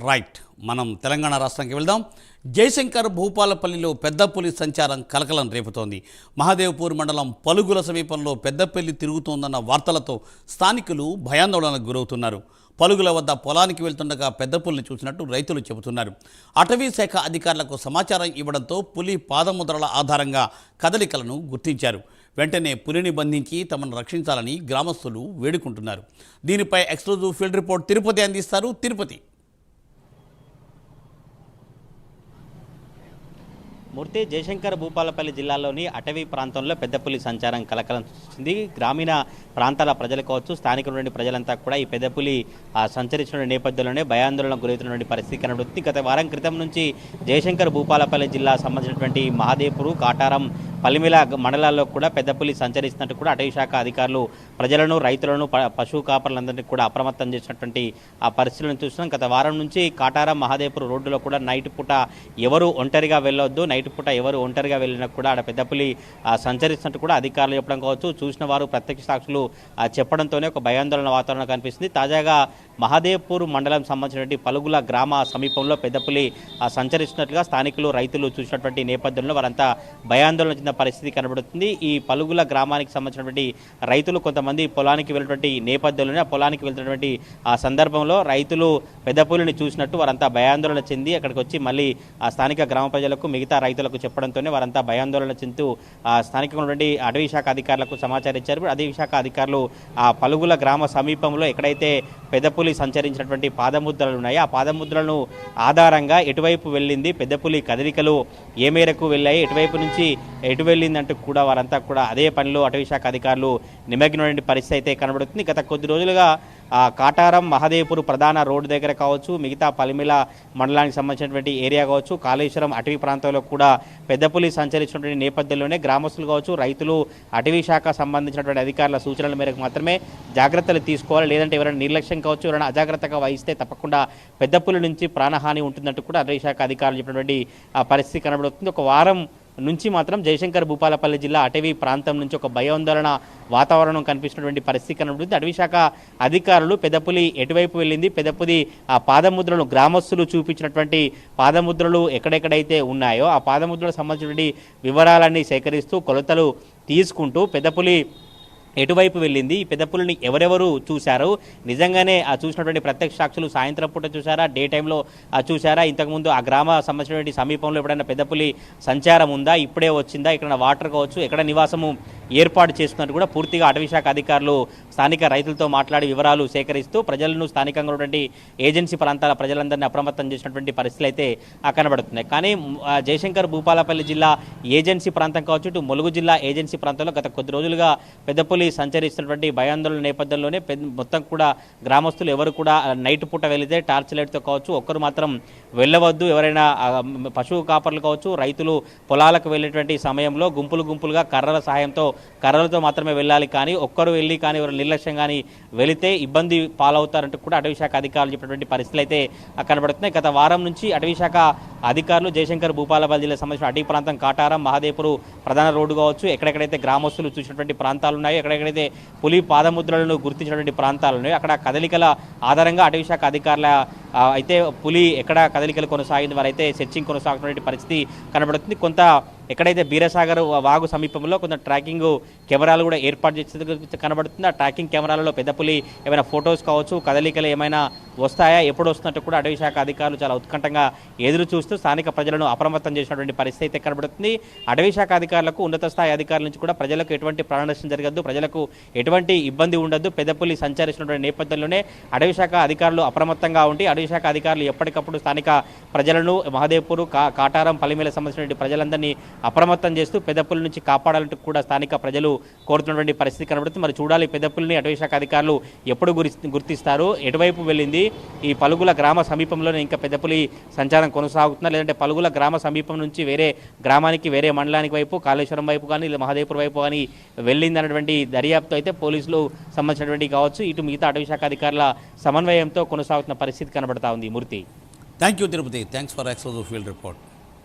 Right మనం తెలంగాణ రాష్ట్రానికి వెళ్దాం. జయశంకర్ భూపాలపల్లిలో పెద్ద పులి సంచారం కలకలం రేపుతోంది. మహదేవ్పూర్ మండలం పలుగుల సమీపంలో పెద్దపల్లి తిరుగుతోందన్న వార్తలతో స్థానికులు భయాందోళనకు గురవుతున్నారు. పలుగుల వద్ద పొలానికి వెళ్తుండగా పెద్ద పులిని చూసినట్టు రైతులు చెబుతున్నారు. అటవీ శాఖ అధికారులకు సమాచారం ఇవ్వడంతో పులి పాదముద్రల ఆధారంగా కదలికలను గుర్తించారు. వెంటనే పులిని బంధించి తమను రక్షించాలని గ్రామస్తులు వేడుకుంటున్నారు. దీనిపై ఎక్స్క్లూజివ్ ఫీల్డ్ రిపోర్ట్ తిరుపతి అందిస్తారు. తిరుపతి మూర్తి జయశంకర్ భూపాలపల్లి జిల్లాలోని అటవీ ప్రాంతంలో పెద్ద పులి సంచారం కలకలం సృష్టించింది. గ్రామీణ ప్రాంతాల ప్రజలు కావచ్చు, స్థానికులైన ప్రజలంతా కూడా ఈ పెద్ద పులి సంచరించిన నేపథ్యంలోనే భయాందోళనకు గురవుతున్నటువంటి పరిస్థితి కనబడుతుంది. గత వారం క్రితం నుంచి జయశంకర్ భూపాలపల్లి జిల్లా సంబంధించినటువంటి మహాదేవ్పూర్, కాటారం, పల్లిమిల మండలాల్లో కూడా పెద్ద పులి సంచరిస్తున్నట్టు కూడా అటవీ శాఖ అధికారులు ప్రజలను, రైతులను, పశువు కాపరులందరినీ కూడా అప్రమత్తం చేసినటువంటి ఆ పరిస్థితులను చూస్తున్నాం. గత వారం నుంచి కాటారం, మహాదేవ్పూర్ రోడ్డులో కూడా నైట్ పూట ఎవరు ఒంటరిగా వెళ్ళొద్దు, నైట్ పూట ఎవరు ఒంటరిగా వెళ్ళినా కూడా ఆడ పెద్ద పులి సంచరిస్తున్నట్టు కూడా అధికారులు చెప్పడం కావచ్చు, చూసిన వారు ప్రత్యక్ష సాక్షులు చెప్పడంతోనే ఒక భయాందోళన వాతావరణం కనిపిస్తుంది. తాజాగా మహాదేవ్పూర్ మండలం సంబంధించినటువంటి పలుగుల గ్రామ సమీపంలో పెద్ద పులి సంచరిస్తున్నట్లుగా స్థానికులు, రైతులు చూసినటువంటి నేపథ్యంలో వారంతా భయాందోళన చెందిన పరిస్థితి కనబడుతుంది. ఈ పలుగుల గ్రామానికి సంబంధించినటువంటి రైతులు కొంతమంది పొలానికి వెళ్ళినటువంటి నేపథ్యంలోనే ఆ పొలానికి వెళ్తున్నటువంటి ఆ సందర్భంలో రైతులు పెద్ద పులిని చూసినట్టు వారంతా భయాందోళన చెంది అక్కడికి వచ్చి మళ్ళీ ఆ స్థానిక గ్రామ ప్రజలకు, మిగతా రైతులకు చెప్పడంతోనే వారంతా భయాందోళన చెందుతూ స్థానికంగా ఉన్నటువంటి అటవీ శాఖ అధికారులకు సమాచారం ఇచ్చారు. అటవీ శాఖ అధికారులు ఆ పలుగుల గ్రామ సమీపంలో ఎక్కడైతే పెద్ద పులి సంచరించినటువంటి పాదముద్రలు ఉన్నాయో ఆ పాదముద్రలను ఆధారంగా ఎటువైపు వెళ్ళింది, పెద్ద పులి కదలికలు ఏ మేరకు వెళ్ళాయి, ఎటువైపు నుంచి ఎటు వెళ్ళిందంటూ కూడా వారంతా కూడా అదే పనిలో అటవీ శాఖ అధికారులు నిమగ్నమైన పరిస్థితి అయితే కనబడుతుంది. గత కొద్ది రోజులుగా కాటారం, మహదేవ్పూర్ ప్రధాన రోడ్డు దగ్గర కావచ్చు, మిగతా పల్మిల మండలానికి సంబంధించినటువంటి ఏరియా కావచ్చు, కాళేశ్వరం అటవీ ప్రాంతంలో కూడా పెద్ద పులి సంచరించినటువంటి నేపథ్యంలోనే గ్రామస్తులు కావచ్చు, రైతులు అటవీ శాఖ సంబంధించినటువంటి అధికారుల సూచనల మేరకు మాత్రమే జాగ్రత్తలు తీసుకోవాలి. లేదంటే ఎవరైనా నిర్లక్ష్యం కావచ్చు, ఎవరైనా అజాగ్రత్తగా వహిస్తే తప్పకుండా పెద్ద పులి నుంచి ప్రాణహాని ఉంటుందంటూ కూడా అటవీ శాఖ అధికారులు చెప్పినటువంటి పరిస్థితి కనబడుతుంది. ఒక వారం నుంచి మాత్రం జయశంకర్ భూపాలపల్లి జిల్లా అటవీ ప్రాంతం నుంచి ఒక భయాందోళన వాతావరణం కనిపిస్తున్నటువంటి పరిస్థితి కనబడుతుంది. అటవీ శాఖ అధికారులు పెద్దపులి ఎటువైపు వెళ్ళింది, పెద్దపులి ఆ పాదముద్రలను గ్రామస్తులు చూపించినటువంటి పాదముద్రలు ఎక్కడెక్కడైతే ఉన్నాయో ఆ పాదముద్రలకు సంబంధించినటువంటి వివరాలన్నీ సేకరిస్తూ కొలతలు తీసుకుంటూ పెద్దపులి ఎటువైపు వెళ్ళింది, ఈ పెద్ద పులిని ఎవరెవరు చూశారు, నిజంగానే ఆ చూసినటువంటి ప్రత్యక్ష సాక్షులు సాయంత్రం పూట చూసారా, డే టైంలో చూసారా, ఇంతకుముందు ఆ గ్రామ సంబంధించినటువంటి సమీపంలో ఎప్పుడైనా పెద్ద పులి సంచారం ఉందా, ఇప్పుడే వచ్చిందా, ఇక్కడ వాటర్ కావచ్చు, ఎక్కడ నివాసము ఏర్పాటు చేస్తున్నట్టు కూడా పూర్తిగా అటవీ శాఖ అధికారులు స్థానిక రైతులతో మాట్లాడి వివరాలు సేకరిస్తూ ప్రజలను, స్థానికంగా ఉన్నటువంటి ఏజెన్సీ ప్రాంతాల ప్రజలందరినీ అప్రమత్తం చేసినటువంటి పరిస్థితులు అయితే కనబడుతున్నాయి. కానీ జయశంకర్ భూపాలపల్లి జిల్లా ఏజెన్సీ ప్రాంతం కావచ్చు, ఇటు ములుగు జిల్లా ఏజెన్సీ ప్రాంతంలో గత కొద్ది రోజులుగా పెద్ద పులి సంచరిస్తున్నటువంటి భయాందోళన నేపథ్యంలోనే మొత్తం కూడా గ్రామస్తులు ఎవరు కూడా నైట్ పూట వెళితే టార్చ్ లైట్తో కావచ్చు, ఒక్కరు మాత్రం వెళ్ళవద్దు, ఎవరైనా పశువు కాపర్లు కావచ్చు, రైతులు పొలాలకు వెళ్ళేటువంటి సమయంలో గుంపులుగా కర్రల సహాయంతో, కర్రలతో మాత్రమే వెళ్ళాలి, కానీ ఒక్కరు వెళ్ళి కానీ ఎవరు నిర్లక్ష్యం కానీ వెళితే ఇబ్బంది పాలవుతారంటూ కూడా అటవీ శాఖ అధికారులు చెప్పినటువంటి పరిస్థితులు అయితే కనబడుతున్నాయి. గత వారం నుంచి అటవీ శాఖ అధికారులు జయశంకర్ భూపాలపల్లి జిల్లా సంబంధించిన అటవీ ప్రాంతం కాటారం, మహాదేవ్పూర్ ప్రధాన రోడ్డు కావచ్చు, ఎక్కడెక్కడైతే గ్రామస్తులు చూసినటువంటి ప్రాంతాలు ఉన్నాయో, ఎక్కడెక్కడైతే పులి పాదముద్రలను గుర్తించినటువంటి ప్రాంతాలు ఉన్నాయో అక్కడ కదలికల ఆధారంగా అటవీ శాఖ అధికారుల అయితే పులి ఎక్కడ కదలికలు కొనసాగింది వారైతే సెర్చింగ్ కొనసాగుతున్నటువంటి పరిస్థితి కనబడుతుంది. కొంత ఎక్కడైతే బీరసాగర్ వాగు సమీపంలో కొంత ట్రాకింగ్ కెమెరాలు కూడా ఏర్పాటు చేసేది కనబడుతుంది. ఆ ట్రాకింగ్ కెమెరాలలో పెద్ద పులి ఏమైనా ఫొటోస్ కావచ్చు, కదలికలు ఏమైనా వస్తాయా, ఎప్పుడు వస్తున్నట్టు కూడా అటవీ శాఖ అధికారులు చాలా ఉత్కంఠంగా ఎదురు చూస్తూ స్థానిక ప్రజలను అప్రమత్తం చేసినటువంటి పరిస్థితి అయితే కనబడుతుంది. అటవీ శాఖ అధికారులకు, ఉన్నత స్థాయి అధికారుల నుంచి కూడా ప్రజలకు ఎటువంటి ప్రాణనష్టం జరగద్దు, ప్రజలకు ఎటువంటి ఇబ్బంది ఉండదు, పెద్ద పులి సంచరిస్తున్నటువంటి నేపథ్యంలోనే అటవీ శాఖ అధికారులు అప్రమత్తంగా ఉండి అటవీ శాఖ అధికారులు ఎప్పటికప్పుడు స్థానిక ప్రజలను, మహదేవ్పూర్, కాటారం, పల్లిమేల సంబంధించిన ప్రజలందరినీ అప్రమత్తం చేస్తూ పెద్ద పులి నుంచి కాపాడాలంటూ కూడా స్థానిక ప్రజలు కోరుతున్నటువంటి పరిస్థితి కనబడుతుంది. మరి చూడాలి పెద్ద పులిని అటవీ శాఖ అధికారులు ఎప్పుడు గుర్తిస్తారు, ఎటువైపు వెళ్ళింది, ఈ పలుగుల గ్రామ సమీపంలోనే ఇంకా పెద్ద పులి సంచారం కొనసాగుతున్నా, లేదంటే పలుగుల గ్రామ సమీపం నుంచి వేరే గ్రామానికి, వేరే మండలానికి వైపు, కాళేశ్వరం వైపు కానీ మహదేవ్పూర్ వైపు కానీ వెళ్ళింది అన్నటువంటి దర్యాప్తు అయితే పోలీసులు సంబంధించినటువంటి కావచ్చు, ఇటు మిగతా అటవీ శాఖ అధికారుల సమన్వయంతో కొనసాగుతున్న పరిస్థితి కనబడతా ఉంది. Murthy, thank you Tirupati, thanks for exclusive field report.